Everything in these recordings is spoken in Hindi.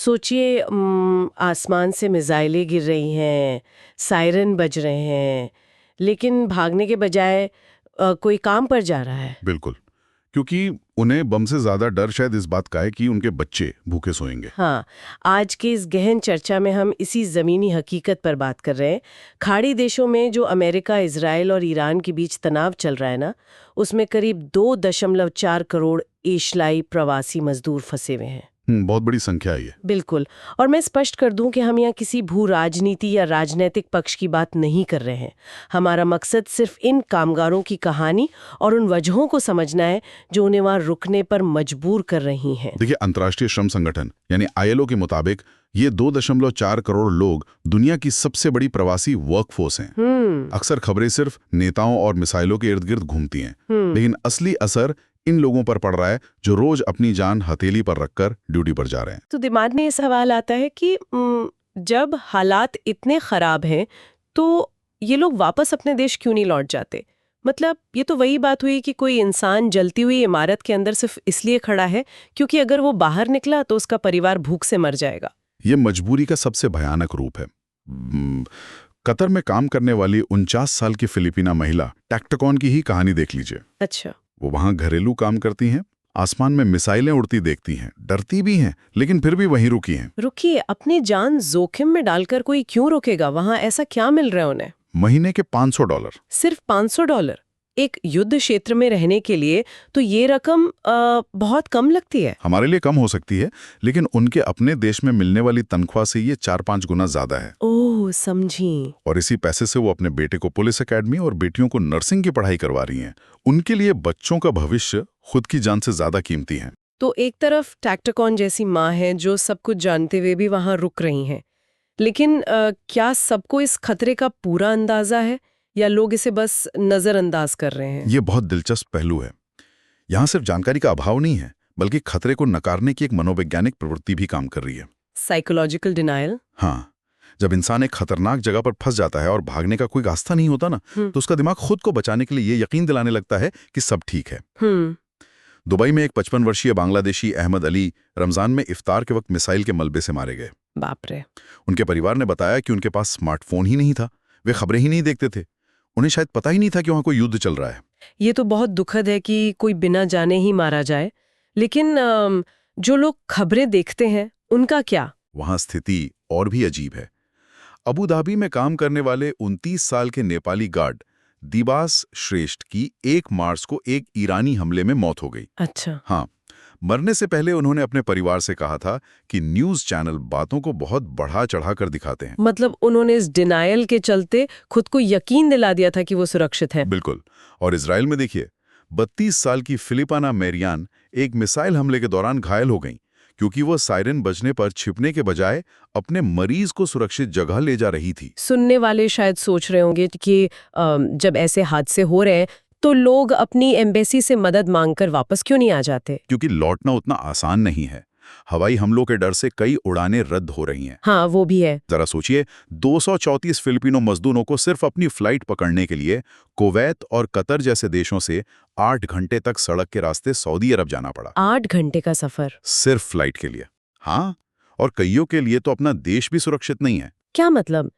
सोचिए आसमान से मिसाइलें गिर रही हैं, सायरन बज रहे हैं, लेकिन भागने के बजाय कोई काम पर जा रहा है। बिल्कुल, क्योंकि उन्हें बम से ज्यादा डर शायद इस बात का है कि उनके बच्चे भूखे सोएंगे। हाँ, आज के इस गहन चर्चा में हम इसी ज़मीनी हकीकत पर बात कर रहे हैं। खाड़ी देशों में जो अमेरिका, इजराइल और ईरान के बीच तनाव चल रहा है ना, उसमें करीब 2.4 करोड़ एशियाई प्रवासी मजदूर फंसे हुए हैं। बहुत बड़ी संख्या है ये। बिल्कुल। और मैं स्पष्ट कर दूं कि हम यहाँ किसी भू राजनीति या राजनीतिक पक्ष की बात नहीं कर रहे हैं। हमारा मकसद सिर्फ इन कामगारों की कहानी और उन वजहों को समझना है जो उन्हें वहां रुकने पर मजबूर कर रही हैं। देखिए, अंतर्राष्ट्रीय श्रम संगठन यानी ILO के मुताबिक ये 2.4 करोड़ लोग दुनिया की सबसे बड़ी प्रवासी वर्कफोर्स हैं। अक्सर खबरें सिर्फ नेताओं और मिसाइलों के इर्द गिर्द घूमती हैं, लेकिन असली असर इन लोगों पर पड़ रहा है जो रोज अपनी जान हथेली पर रखकर ड्यूटी पर जा रहे हैं। तो दिमाग में ये सवाल आता है कि जब हालात इतने खराब हैं तो ये लोग वापस अपने देश क्यों नहीं लौट जाते? मतलब ये तो वही बात हुई कि कोई इंसान जलती हुई इमारत के अंदर सिर्फ इसलिए खड़ा है क्योंकि अगर वो बाहर निकला तो उसका परिवार भूख से मर जाएगा। ये मजबूरी का सबसे भयानक रूप है। कतर में काम करने वाली 49 साल की फिलिपिना महिला टैक्टकॉन की ही कहानी देख लीजिए। अच्छा। वो वहां घरेलू काम करती हैं, आसमान में मिसाइलें उड़ती देखती हैं, डरती भी हैं, लेकिन फिर भी वहीं रुकी हैं। रुकिए, अपनी जान जोखिम में डालकर कोई क्यों रुकेगा? वहां ऐसा क्या मिल रहा है उन्हें? महीने के $500। सिर्फ $500? एक युद्ध क्षेत्र में रहने के लिए तो ये रकम बहुत कम लगती है। हमारे लिए कम हो सकती है, लेकिन उनके अपने देश में मिलने वाली तनख्वाह से ये 4-5 गुना ज्यादा है। ओह, समझी। और इसी पैसे से वो अपने बेटे को पुलिस एकेडमी और बेटियों को नर्सिंग की पढ़ाई करवा रही हैं। उनके लिए बच्चों का भविष्य खुद की जान से ज्यादा कीमती है। तो एक तरफ टैक्टकॉन जैसी माँ है जो सब कुछ जानते हुए भी वहां रुक रही हैं, लेकिन क्या सबको इस खतरे का पूरा अंदाजा है या लोग इसे बस नजरअंदाज कर रहे हैं? ये बहुत दिलचस्प पहलू है। यहाँ सिर्फ जानकारी का अभाव नहीं है, बल्कि खतरे को नकारने की एक मनोवैज्ञानिक प्रवृत्ति भी काम कर रही है। Psychological denial. हाँ, जब इंसान एक खतरनाक जगह पर फंस जाता है और भागने का कोई रास्ता नहीं होता ना, तो उसका दिमाग खुद को बचाने के लिए ये यकीन दिलाने लगता है कि सब ठीक है। दुबई में एक 55 वर्षीय बांग्लादेशी अहमद अली रमजान में इफ्तार के वक्त मिसाइल के मलबे से मारे गए। बाप रे। उनके परिवार ने बताया कि उनके पास स्मार्टफोन ही नहीं था, वे खबरें ही नहीं देखते थे, उन्हें शायद पता ही नहीं था कि वहां कोई युद्ध चल रहा है। ये तो बहुत दुखद है कि कोई बिना जाने ही मारा जाए, लेकिन जो लोग खबरें देखते हैं उनका क्या? वहां स्थिति और भी अजीब है। अबू धाबी में काम करने वाले 29 साल के नेपाली गार्ड दिबास श्रेष्ठ की 1 मार्च को एक ईरानी हमले में मौत हो गई। अच्छा। हाँ, मरने से पहले उन्होंने अपने परिवार से कहा था कि न्यूज चैनल बातों को बहुत बढ़ा चढ़ा कर दिखाते हैं। मतलब उन्होंने इस डिनायल के चलते खुद को यकीन दिला दिया था कि वो सुरक्षित है। बिल्कुल। और इजराइल में देखिए, 32 साल की फिलिपाना मेरियान एक मिसाइल हमले के दौरान घायल हो गई क्योंकि वो सायरन बजने पर छिपने के बजाय अपने मरीज को सुरक्षित जगह ले जा रही थी। सुनने वाले शायद सोच रहे होंगे कि जब ऐसे हादसे हो रहे हैं तो लोग अपनी एम्बेसी से मदद मांगकर वापस क्यों नहीं आ जाते? क्योंकि लौटना उतना आसान नहीं है। हवाई हमलों के डर से कई उड़ानें रद्द हो रही हैं। हाँ, वो भी है। जरा सोचिए, 234 फिलिपिनो मजदूरों को सिर्फ अपनी फ्लाइट पकड़ने के लिए कुवैत और कतर जैसे देशों से 8 घंटे तक सड़क के रास्ते सऊदी अरब जाना पड़ा। 8 घंटे का सफर सिर्फ फ्लाइट के लिए। हाँ, और कईयों के लिए तो अपना देश भी सुरक्षित नहीं है। क्या मतलब?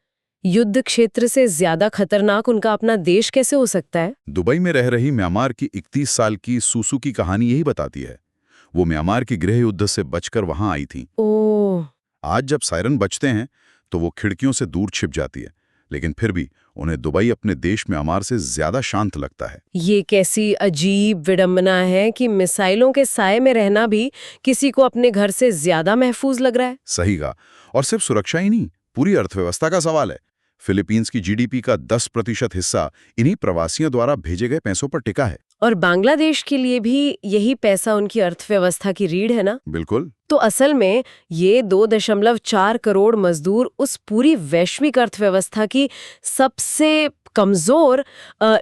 युद्ध क्षेत्र से ज्यादा खतरनाक उनका अपना देश कैसे हो सकता है? दुबई में रह रही म्यांमार की 31 साल की सूसू की कहानी यही बताती है। वो म्यांमार की गृह युद्ध से बचकर वहां आई थी। ओह। आज जब सायरन बजते हैं तो वो खिड़कियों से दूर छिप जाती है, लेकिन फिर भी उन्हें दुबई अपने देश म्यांमार से ज्यादा शांत लगता है। ये कैसी अजीब विडंबना है कि मिसाइलों के साए में रहना भी किसी को अपने घर से ज्यादा महफूज लग रहा है। सही कहा। और सिर्फ सुरक्षा ही नहीं, पूरी अर्थव्यवस्था का सवाल है। फिलीपींस की GDP का 10% हिस्सा इन्हीं प्रवासियों द्वारा भेजे गए पैसों पर टिका है। और बांग्लादेश के लिए भी यही पैसा उनकी अर्थव्यवस्था की रीढ़ है ना? बिल्कुल। तो असल में ये 2.4 करोड़ मजदूर उस पूरी वैश्विक अर्थव्यवस्था की सबसे कमजोर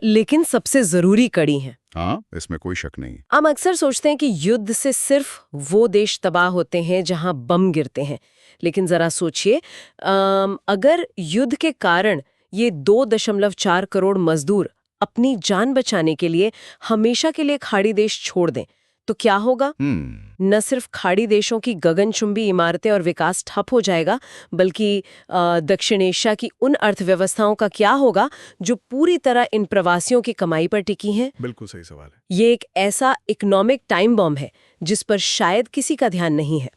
लेकिन सबसे जरूरी कड़ी हैं। हाँ, इसमें कोई शक नहीं। हम अक्सर सोचते हैं कि युद्ध से सिर्फ वो देश तबाह होते हैं जहां बम गिरते हैं, लेकिन जरा सोचिए, अगर युद्ध के कारण ये 2.4 करोड़ मजदूर अपनी जान बचाने के लिए हमेशा के लिए खाड़ी देश छोड़ दें, तो क्या होगा? न सिर्फ खाड़ी देशों की गगनचुंबी इमारतें और विकास ठप हो जाएगा, बल्कि दक्षिण एशिया की उन अर्थव्यवस्थाओं का क्या होगा जो पूरी तरह इन प्रवासियों की कमाई पर टिकी हैं? बिल्कुल सही सवाल है। ये एक ऐसा इकोनॉमिक टाइम बॉम्ब है जिस पर शायद किसी का ध्यान नहीं है।